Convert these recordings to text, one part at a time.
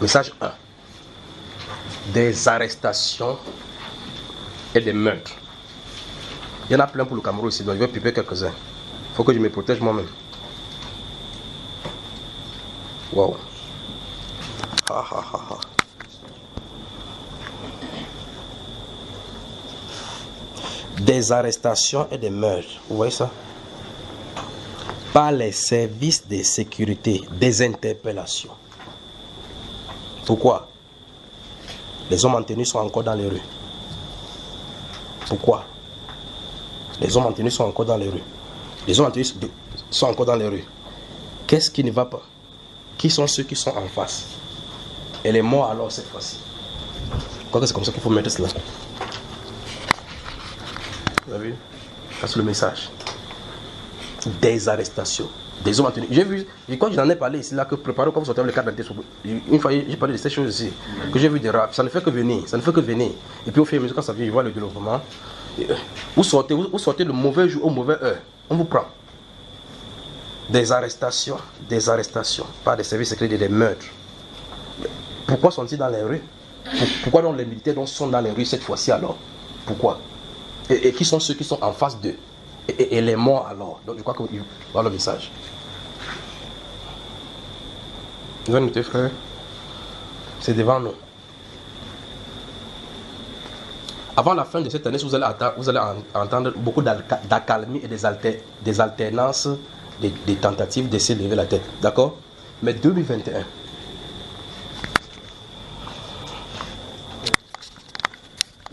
Message 1. Des arrestations et des meurtres. Il y en a plein pour le Cameroun ici, donc je vais piper quelques-uns. Il faut que je me protège moi-même. Wow. Ha ha ha ha. Des arrestations et des meurtres. Vous voyez ça? Par les services de sécurité, des interpellations. Pourquoi? Les hommes en tenue sont encore dans les rues. Pourquoi? Les hommes en tenue sont encore dans les rues. Les hommes en tenue sont encore dans les rues. Qu'est-ce qui ne va pas? Qui sont ceux qui sont en face? Et les morts alors cette fois-ci? Je crois que c'est comme ça qu'il faut mettre cela. Vous avez vu? Ça c'est le message. Des arrestations. Des hommes en tenue. J'ai vu, quand j'en ai parlé ici, là, que préparez comme vous sortez le cadre d'identité. Une fois, j'ai parlé de ces choses ici. Que j'ai vu des rap. Ça ne fait que venir. Ça ne fait que venir. Et puis au fur et à mesure, quand ça vient, je vois le développement. Vous sortez le mauvais jour au mauvais heure. On vous prend. Des arrestations par des services secrets et des meurtres. Pourquoi sont-ils dans les rues? Pourquoi donc les militaires donc sont dans les rues cette fois-ci alors? Pourquoi? Et qui sont ceux qui sont en face d'eux? Et les morts alors? Donc je crois que vous voyez le message. Vous avez noté, frère? C'est devant nous. Avant la fin de cette année, vous allez entendre beaucoup d'accalmie et des alternances, des tentatives d'essayer de lever la tête. D'accord? Mais 2021.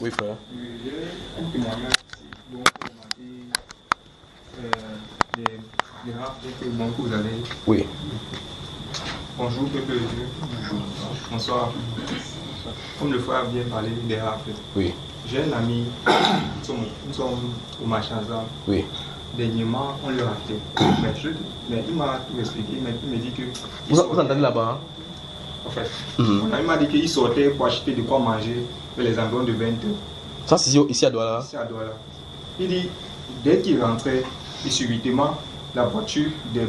Oui, frère. Un témoignage dont les rap que vous allez. Oui. Bonjour, peuple de Dieu. Bonsoir. Comme le frère a bien parlé des rap. Oui. J'ai un ami, nous sommes au Machaza. Oui. Dernièrement, on l'a raté. Mais il m'a tout expliqué. Il me dit que. Vous entendez là-bas? En fait, mon ami m'a dit qu'il sortait pour acheter de quoi manger vers les environs de 20 h. Ça, c'est ici à Douala? Ici à Douala. Il dit, dès qu'il rentrait, et subitement, la voiture des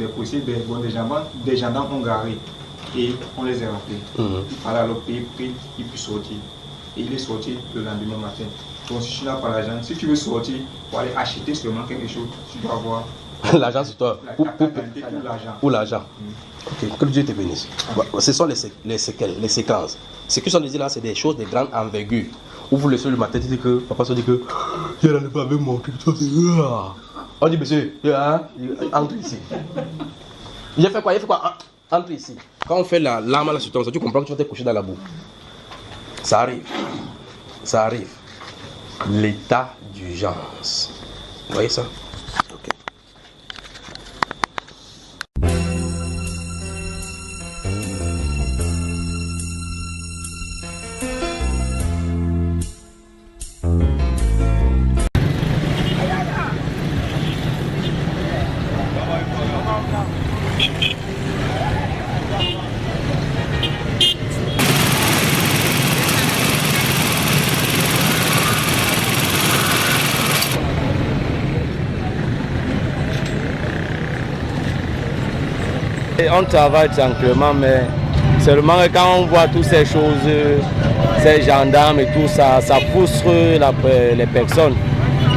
policiers, des gendarmes ont garé. Et on les a rappelés. Il fallait alors payer, il peut sortir. Et il est sorti le lendemain matin. Donc si tu n'as pas l'argent, si tu veux sortir pour aller acheter seulement quelque chose, tu dois avoir l'argent sur toi. Ou l'argent. Ok, que Dieu te bénisse. Ce sont les séquelles, les séquences. Ce que je dis là, c'est des choses de grande envergure. Où vous laissez le matin, tu dis que papa se dit que je n'allais pas avec mon truc. On dit monsieur, entre ici. J'ai fait quoi? Il fait quoi? Entre ici. Quand on fait la lame là sur toi, tu comprends que tu vas te coucher dans la boue. Ça arrive. Ça arrive. L'état d'urgence. Vous voyez ça? Ok. On travaille tranquillement, mais seulement quand on voit toutes ces choses, ces gendarmes et tout ça, ça frustre les personnes.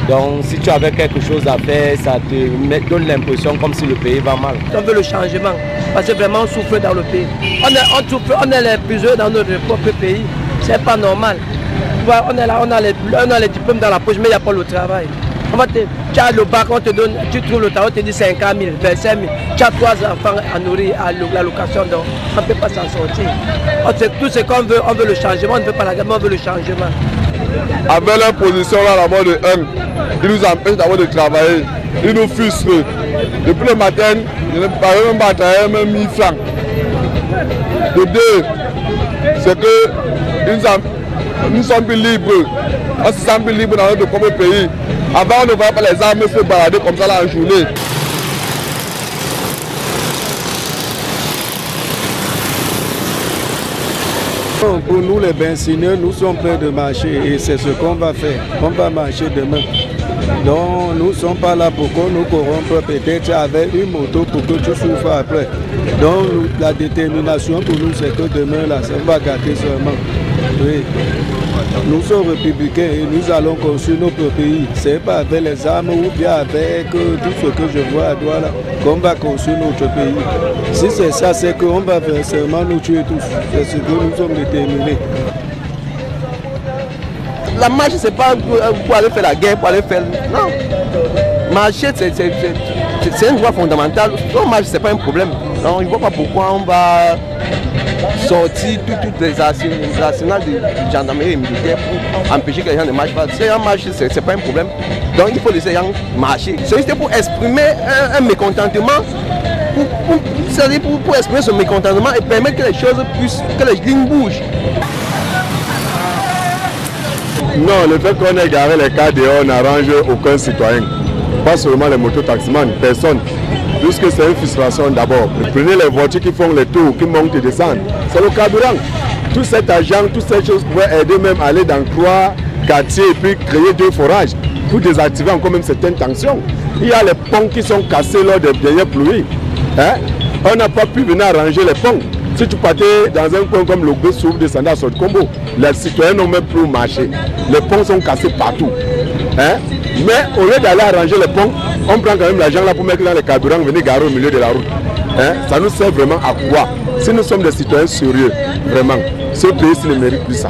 Donc si tu avais quelque chose à faire, ça te donne l'impression comme si le pays va mal. On veut le changement, parce que vraiment on souffre dans le pays. On est les prisonniers dans notre propre pays, c'est pas normal. On est là, on a les diplômes dans la poche, mais il n'y a pas le travail. Tu as le bac, on te donne, tu trouves le travail, on te dit 50 000, 25 000. Tu as 3 enfants à nourrir, à la location, donc on ne peut pas s'en sortir. Tout ce qu'on veut, on veut le changement, on ne veut pas la guerre, mais on veut le changement. Avec leur position là, la mort de 1, ils nous empêchent d'avoir de travailler, ils nous frustrent. Depuis le matin, je ne parle même pas travailler, même 1000 francs. De 2, c'est que nous sommes plus libres. On se sent plus libre dans notre propre pays. Avant, on ne voyait pas les armes se balader comme ça là en journée. Pour nous les bencineurs, nous sommes prêts de marcher et c'est ce qu'on va faire. On va marcher demain. Donc nous ne sommes pas là pour qu'on nous corrompe peut-être avec une moto pour que tu souffres après. Donc la détermination pour nous c'est que demain là, ça va gâter seulement. Oui. Nous sommes républicains et nous allons construire notre pays. Ce n'est pas avec les armes ou bien avec tout ce que je vois à droite là qu'on va construire notre pays. Si c'est ça, c'est qu'on va seulement nous tuer tous. C'est ce que nous sommes déterminés. La marche, c'est pas pour aller faire la guerre, pour aller faire... Non. Marcher, c'est un droit fondamental. Non, marcher, c'est pas un problème. Non, il ne voit pas pourquoi on va sortir toutes les arsenals de gendarmerie et militaire pour empêcher que les gens ne marchent pas. Si les gens marchent, c'est pas un problème. Donc il faut laisser les gens marcher. C'est juste pour exprimer un mécontentement, pour exprimer ce mécontentement et permettre que les choses puissent, que les lignes bougent. Non, le fait qu'on ait garé les cas dehors n'arrange aucun citoyen. Pas seulement les mototaximans, personne. Puisque c'est une frustration d'abord. Prenez les voitures qui font les tours, qui montent et descendent. C'est le carburant. Tout cet argent, toutes ces choses pourraient aider même à aller dans 3 quartiers et puis créer 2 forages pour désactiver encore même certaines tensions. Il y a les ponts qui sont cassés lors des dernières pluies. Hein? On n'a pas pu venir arranger les ponts. Si tu partais dans un coin comme le Gossou, descendant à Sot-Combo, les citoyens n'ont même plus marché. Les ponts sont cassés partout. Hein? Mais au lieu d'aller arranger les ponts, on prend quand même l'argent là pour mettre dans les carburants, venir garer au milieu de la route. Hein? Ça nous sert vraiment à quoi? Si nous sommes des citoyens sérieux, vraiment, ce pays ne mérite plus ça.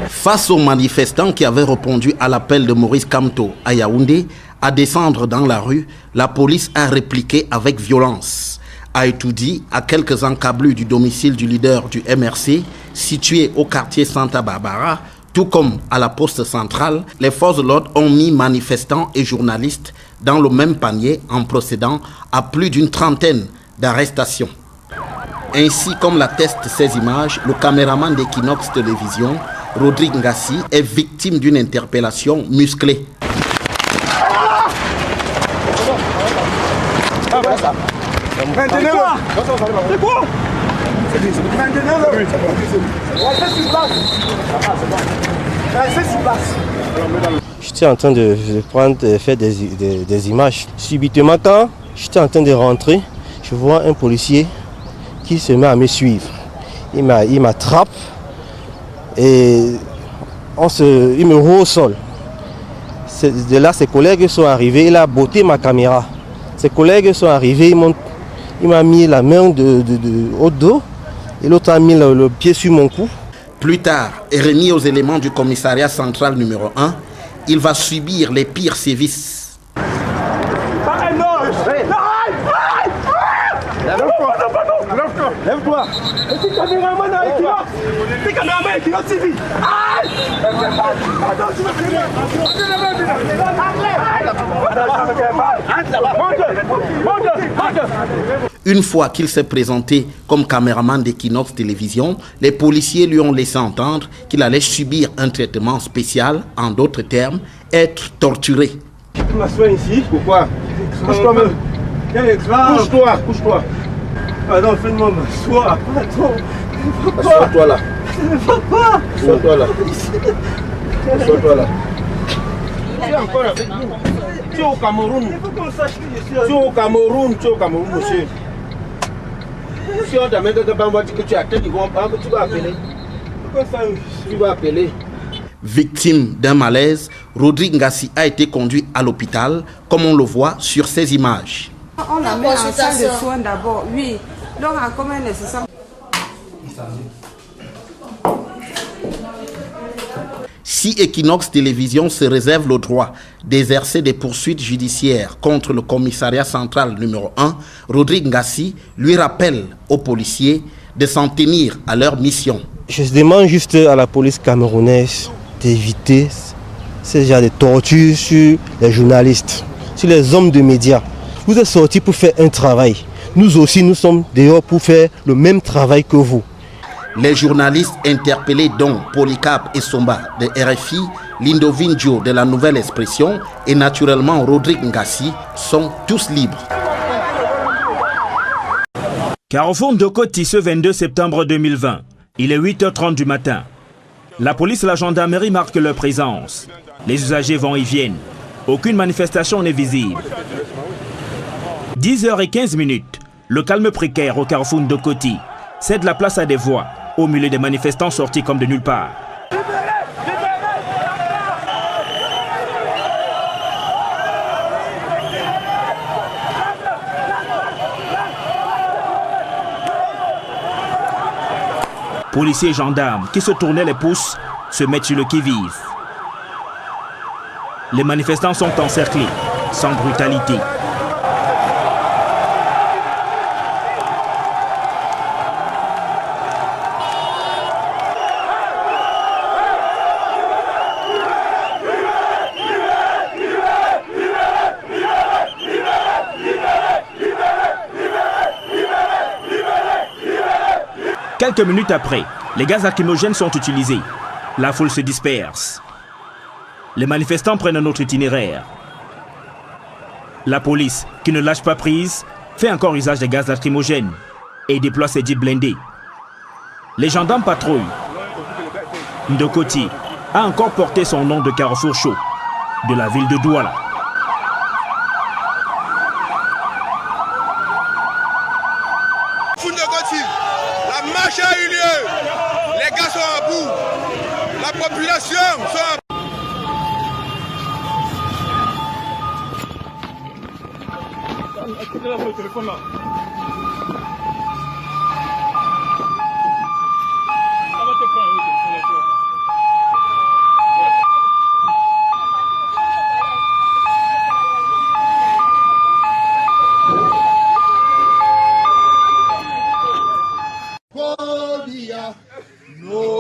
Face aux manifestants qui avaient répondu à l'appel de Maurice Kamto à Yaoundé à descendre dans la rue, la police a répliqué avec violence. A étudié à quelques encablures du domicile du leader du MRC, situé au quartier Santa Barbara, tout comme à la poste centrale, les forces de l'ordre ont mis manifestants et journalistes dans le même panier en procédant à plus d'une trentaine d'arrestations. Ainsi comme l'attestent ces images, le caméraman d'Equinox Télévision, Rodrigue Ngassi, est victime d'une interpellation musclée. J'étais en train de faire des images. Subitement, quand j'étais en train de rentrer, je vois un policier qui se met à me suivre. Il m'attrape et il me roule au sol. De là, ses collègues sont arrivés, il a botté ma caméra. Ses collègues sont arrivés, il m'a mis la main au dos et l'autre a mis le pied sur mon cou. Plus tard, et remis aux éléments du commissariat central numéro 1, il va subir les pires sévices. Lève-toi. T'es caméraman à Equinox. T'es caméraman à Equinox TV. Une fois qu'il s'est présenté comme caméraman d'Equinox Télévision, les policiers lui ont laissé entendre qu'il allait subir un traitement spécial, en d'autres termes, être torturé. Tu m'assois ici. Pourquoi? Couche-toi. Couche-toi. Ah non, fais-moi m'asseoir. Assois-toi là. Ça ne va pas. Assois-toi là. Assois-toi là. Tu es encore avec nous. Tu es au Cameroun. Il faut qu'on sache que je suis Tu es au Cameroun, monsieur. Si on t'amène quelque part, on va dire que tu as tel niveau, tu vas appeler. Tu vas appeler. Victime d'un malaise, Rodrigue Ngassi a été conduit à l'hôpital, comme on le voit sur ces images. On la met en salle de soins d'abord, oui. Donc, en commun nécessaire. Si Equinox Télévision se réserve le droit d'exercer des poursuites judiciaires contre le commissariat central numéro 1, Rodrigue Ngassi lui rappelle aux policiers de s'en tenir à leur mission. Je demande juste à la police camerounaise d'éviter ce genre de tortures sur les journalistes, sur les hommes de médias. Vous êtes sortis pour faire un travail. Nous aussi, nous sommes dehors pour faire le même travail que vous. Les journalistes interpellés dont Polycarpe et Somba de RFI, Lindovin Dio de la Nouvelle Expression et naturellement Rodrigue Ngassi sont tous libres. Carrefour Ndokoti ce 22 septembre 2020. Il est 8h30 du matin. La police et la gendarmerie marquent leur présence. Les usagers vont et viennent. Aucune manifestation n'est visible. 10h15, le calme précaire au Carrefour Ndokoti cède la place à des voix, au milieu des manifestants sortis comme de nulle part. Policiers et gendarmes qui se tournaient les pouces se mettent sur le qui-vive. Les manifestants sont encerclés, sans brutalité. Quelques minutes après, les gaz lacrymogènes sont utilisés. La foule se disperse. Les manifestants prennent un autre itinéraire. La police, qui ne lâche pas prise, fait encore usage des gaz lacrymogènes et déploie ses jeeps blindés. Les gendarmes patrouillent. Ndokoti a encore porté son nom de Carrefour Chaud, de la ville de Douala. La marche a eu lieu. Les gars sont à bout. La population sont à bout.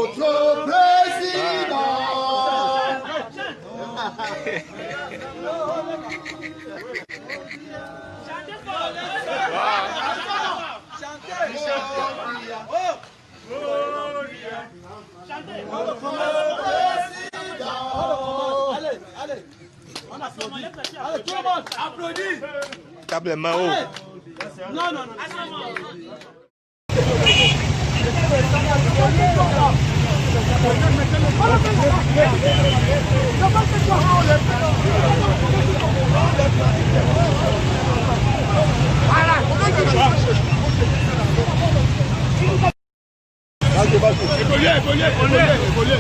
Notre président. Allez, on applaudit. Allez, tout le monde, applaudit. Tape les mains haut. Non. Écolier.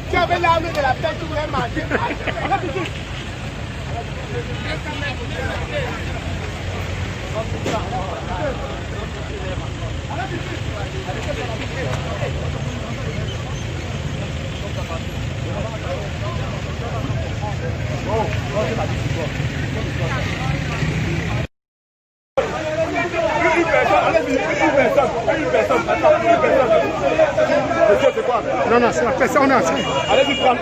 Tu avais l'arme de la paix, tu voulais marcher. Non, c'est la personne. Allez-y, prendre.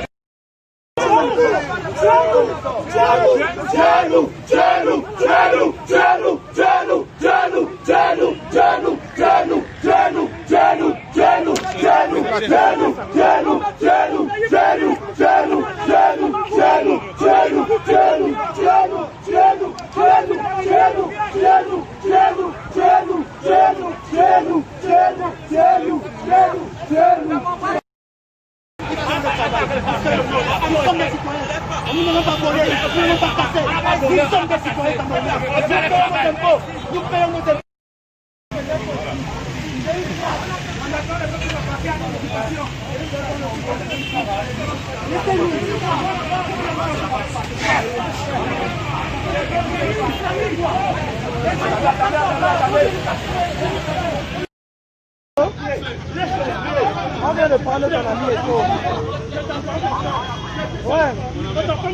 Nous sommes des citoyens. Nous n'allons pas voler, nous n'allons pas casser. Nous sommes des citoyens camerounais. Nous payons nos impôts. Nous payons nos impôts. On vient de parler dans la nuit et tout. Ouais.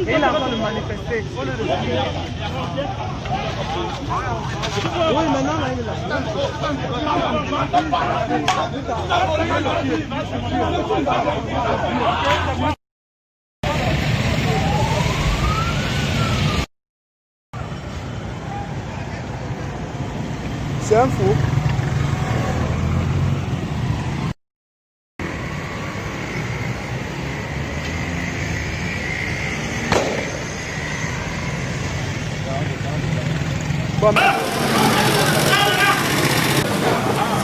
Et il a besoin de manifester. Oui, maintenant, là, il est là. C'est un fou. Bon.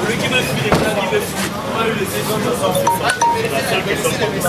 Celui qui me suit, qui me suit. On va lui laisser comme ça. C'est la seule question. Tu me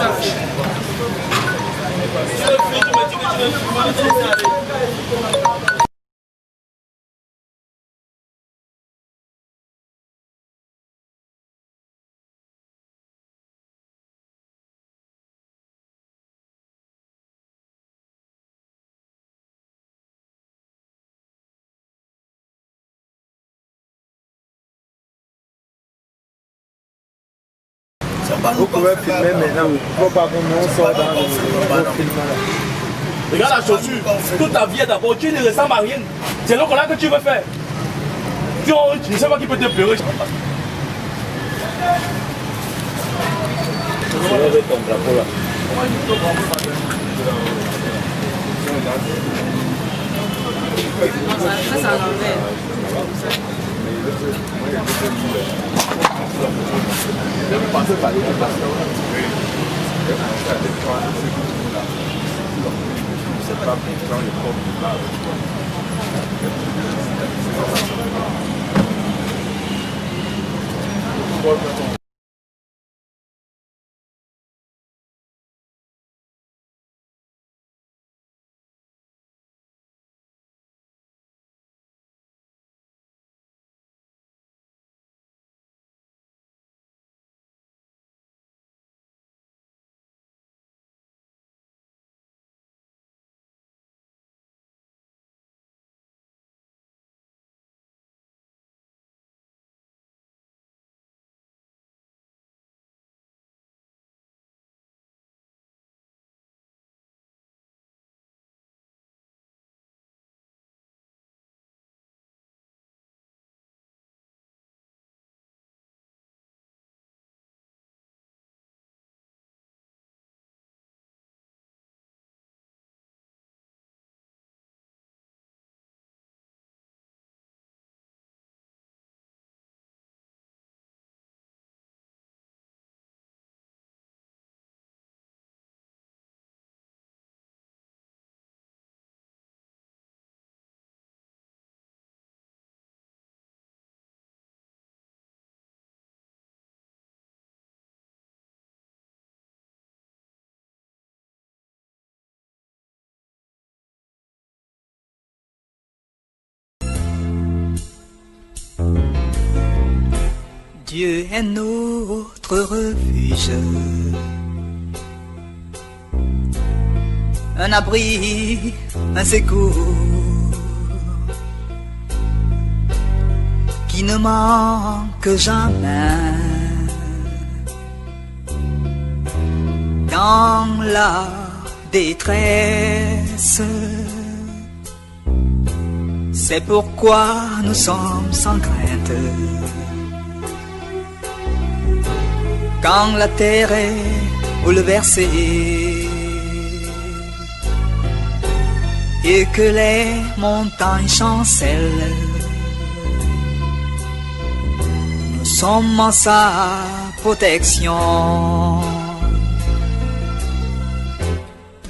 Vous pouvez filmer maintenant. Il ne faut pas qu'on nous sorte dans le film là. Regarde la chaussure. Toute ta vie d'abord, tu ne ressembles à rien. C'est donc là que tu veux faire. Je ne sais pas qui peut te pleurer. Je vais avec ton drapeau là. Ça, ça l'enlève. Je vais passer par les c'est pas quand le corps du bas. Dieu est notre refuge, un abri, un secours, qui ne manque jamais. Dans la détresse, c'est pourquoi nous sommes sans crainte. Quand la terre est bouleversée et que les montagnes chancellent, nous sommes en sa protection.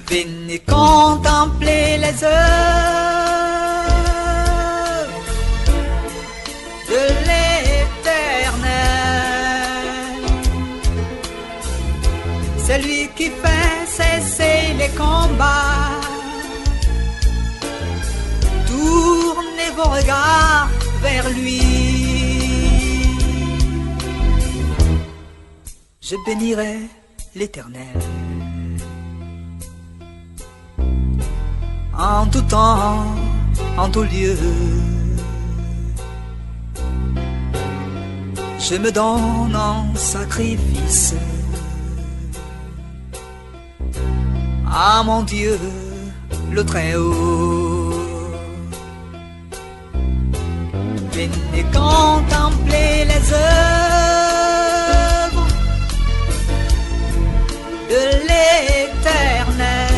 Venez contempler les œuvres de l'Éternel. C'est lui qui fait combats. Tournez vos regards vers lui. Je bénirai l'Éternel en tout temps, en tout lieu. Je me donne en sacrifice à mon Dieu le Très-Haut. Venez contempler les œuvres de l'Éternel.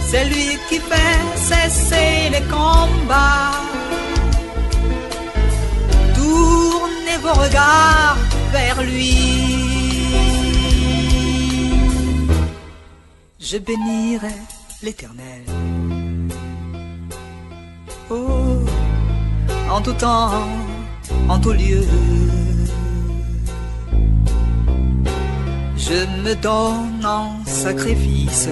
C'est lui qui fait cesser les combats. Tournez vos regards vers lui. Je bénirai l'Éternel. Oh, en tout temps, en tout lieu. Je me donne en sacrifice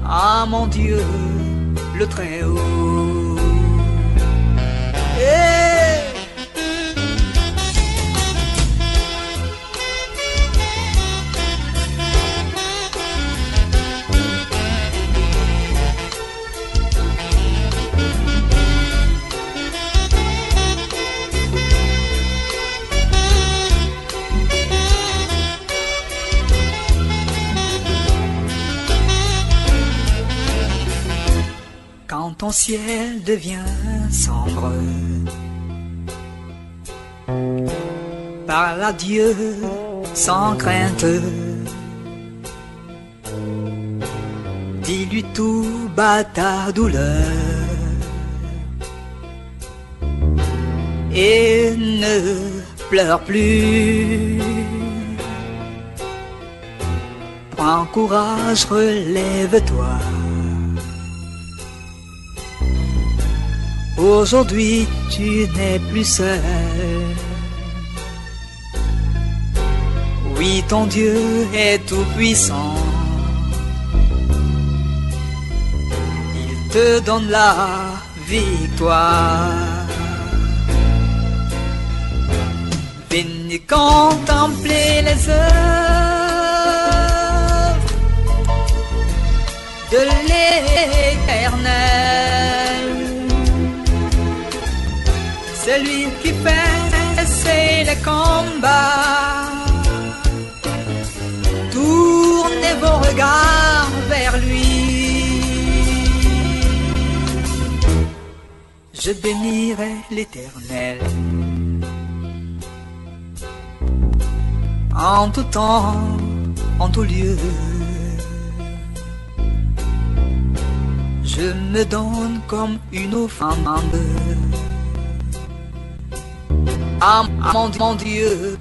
à mon Dieu le Très-Haut. Hey! Quand ton ciel devient sombre, parle à Dieu sans crainte. Dis-lui tout bas ta douleur et ne pleure plus. Prends courage, relève-toi. Aujourd'hui, tu n'es plus seul. Oui, ton Dieu est tout puissant. Il te donne la victoire. Venez contempler les œuvres de l'Éternel. C'est lui qui fait cesser les combats. Tournez vos regards vers lui. Je bénirai l'Éternel en tout temps, en tout lieu. Je me donne comme une offrande à mon Dieu.